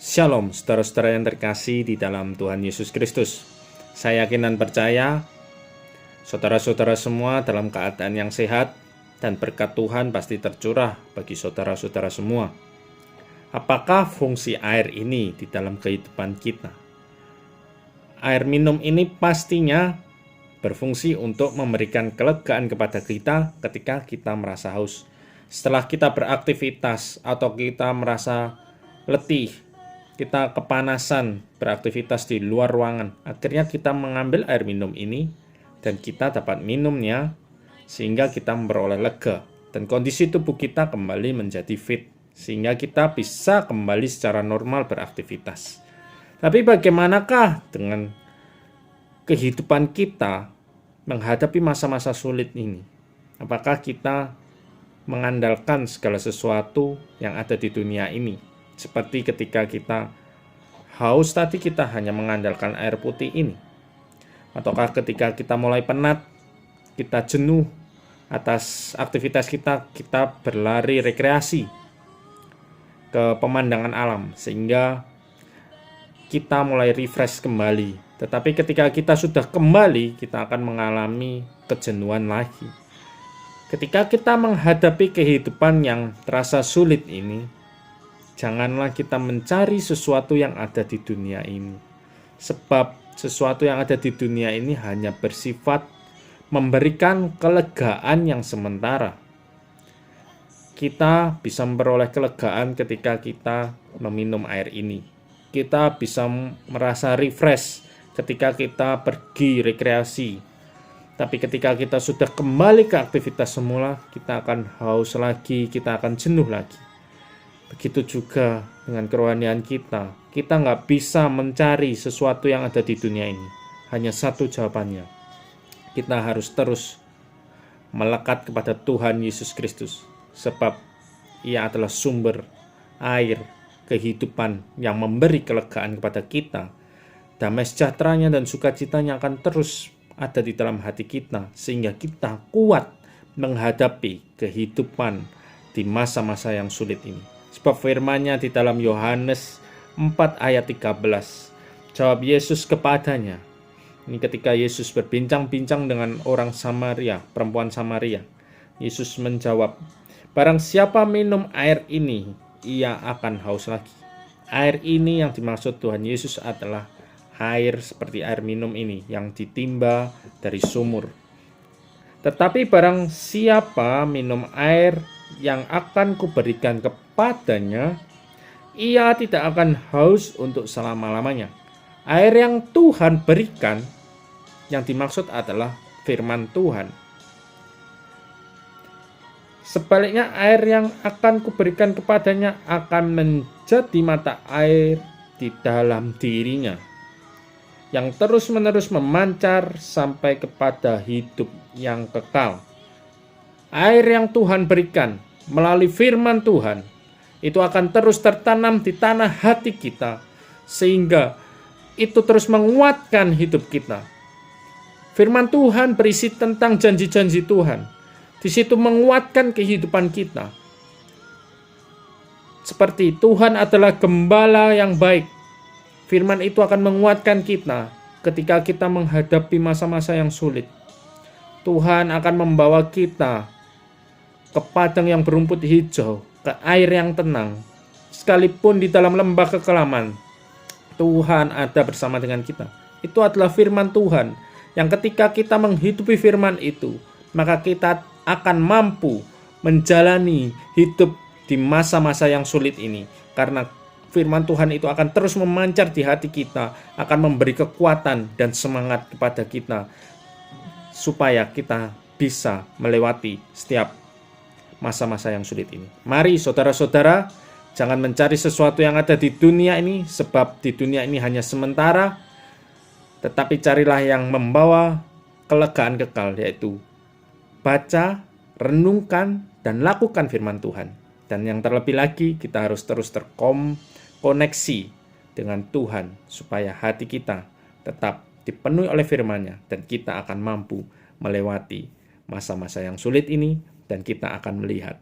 Shalom, saudara-saudara yang terkasih di dalam Tuhan Yesus Kristus. Saya yakin dan percaya, saudara-saudara semua dalam keadaan yang sehat, dan berkat Tuhan pasti tercurah bagi saudara-saudara semua. Apakah fungsi air ini di dalam kehidupan kita? Air minum ini pastinya berfungsi untuk memberikan kelegaan kepada kita ketika kita merasa haus. Setelah kita beraktivitas atau kita merasa letih, kita kepanasan beraktivitas di luar ruangan, akhirnya kita mengambil air minum ini dan kita dapat minumnya sehingga kita memperoleh lega dan kondisi tubuh kita kembali menjadi fit sehingga kita bisa kembali secara normal beraktivitas. Tapi bagaimanakah dengan kehidupan kita menghadapi masa-masa sulit ini? Apakah kita mengandalkan segala sesuatu yang ada di dunia ini? Seperti ketika kita haus tadi, kita hanya mengandalkan air putih ini. Ataukah ketika kita mulai penat, kita jenuh atas aktivitas kita, kita berlari rekreasi ke pemandangan alam, sehingga kita mulai refresh kembali. Tetapi ketika kita sudah kembali, kita akan mengalami kejenuhan lagi. Ketika kita menghadapi kehidupan yang terasa sulit ini, janganlah kita mencari sesuatu yang ada di dunia ini. Sebab sesuatu yang ada di dunia ini hanya bersifat memberikan kelegaan yang sementara. Kita bisa memperoleh kelegaan ketika kita meminum air ini. Kita bisa merasa refresh ketika kita pergi rekreasi. Tapi ketika kita sudah kembali ke aktivitas semula, kita akan haus lagi, kita akan jenuh lagi. Begitu juga dengan kerohanian kita. Kita nggak bisa mencari sesuatu yang ada di dunia ini. Hanya satu jawabannya. Kita harus terus melekat kepada Tuhan Yesus Kristus. Sebab Ia adalah sumber air kehidupan yang memberi kelegaan kepada kita. Damai sejahteranya dan sukacitanya akan terus ada di dalam hati kita. Sehingga kita kuat menghadapi kehidupan di masa-masa yang sulit ini. Sebab firman-Nya di dalam Yohanes 4 ayat 13. Jawab Yesus kepadanya. Ini ketika Yesus berbincang-bincang dengan orang Samaria, perempuan Samaria. Yesus menjawab, barang siapa minum air ini, ia akan haus lagi. Air ini yang dimaksud Tuhan Yesus adalah air seperti air minum ini yang ditimba dari sumur. Tetapi barang siapa minum air yang akan kuberikan kepadanya, ia tidak akan haus untuk selama-lamanya. Air yang Tuhan berikan, yang dimaksud adalah firman Tuhan. Sebaliknya, air yang akan kuberikan kepadanya akan menjadi mata air di dalam dirinya, yang terus-menerus memancar sampai kepada hidup yang kekal. Air yang Tuhan berikan melalui firman Tuhan itu akan terus tertanam di tanah hati kita, sehingga itu terus menguatkan hidup kita. Firman Tuhan berisi tentang janji-janji Tuhan. Di situ menguatkan kehidupan kita. Seperti Tuhan adalah gembala yang baik. Firman itu akan menguatkan kita ketika kita menghadapi masa-masa yang sulit. Tuhan akan membawa kita ke padang yang berumput hijau, ke air yang tenang. Sekalipun di dalam lembah kekelaman, Tuhan ada bersama dengan kita. Itu adalah firman Tuhan, yang ketika kita menghidupi firman itu, maka kita akan mampu menjalani hidup di masa-masa yang sulit ini. Karena firman Tuhan itu akan terus memancar di hati kita, akan memberi kekuatan dan semangat kepada kita, supaya kita bisa melewati setiap masa-masa yang sulit ini. Mari saudara-saudara, jangan mencari sesuatu yang ada di dunia ini, sebab di dunia ini hanya sementara, tetapi carilah yang membawa kelegaan kekal, yaitu baca, renungkan, dan lakukan firman Tuhan. Dan yang terlebih lagi, kita harus terus terkoneksi dengan Tuhan, supaya hati kita tetap dipenuhi oleh firman-Nya, dan kita akan mampu melewati masa-masa yang sulit ini, dan kita akan melihat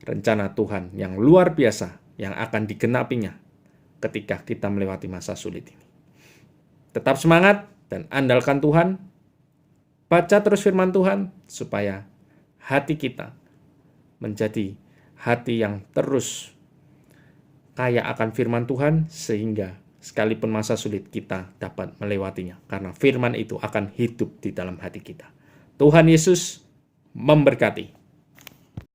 rencana Tuhan yang luar biasa yang akan digenapinya ketika kita melewati masa sulit ini. Tetap semangat dan andalkan Tuhan. Baca terus firman Tuhan supaya hati kita menjadi hati yang terus kaya akan firman Tuhan, sehingga sekalipun masa sulit kita dapat melewatinya, karena firman itu akan hidup di dalam hati kita. Tuhan Yesus memberkati.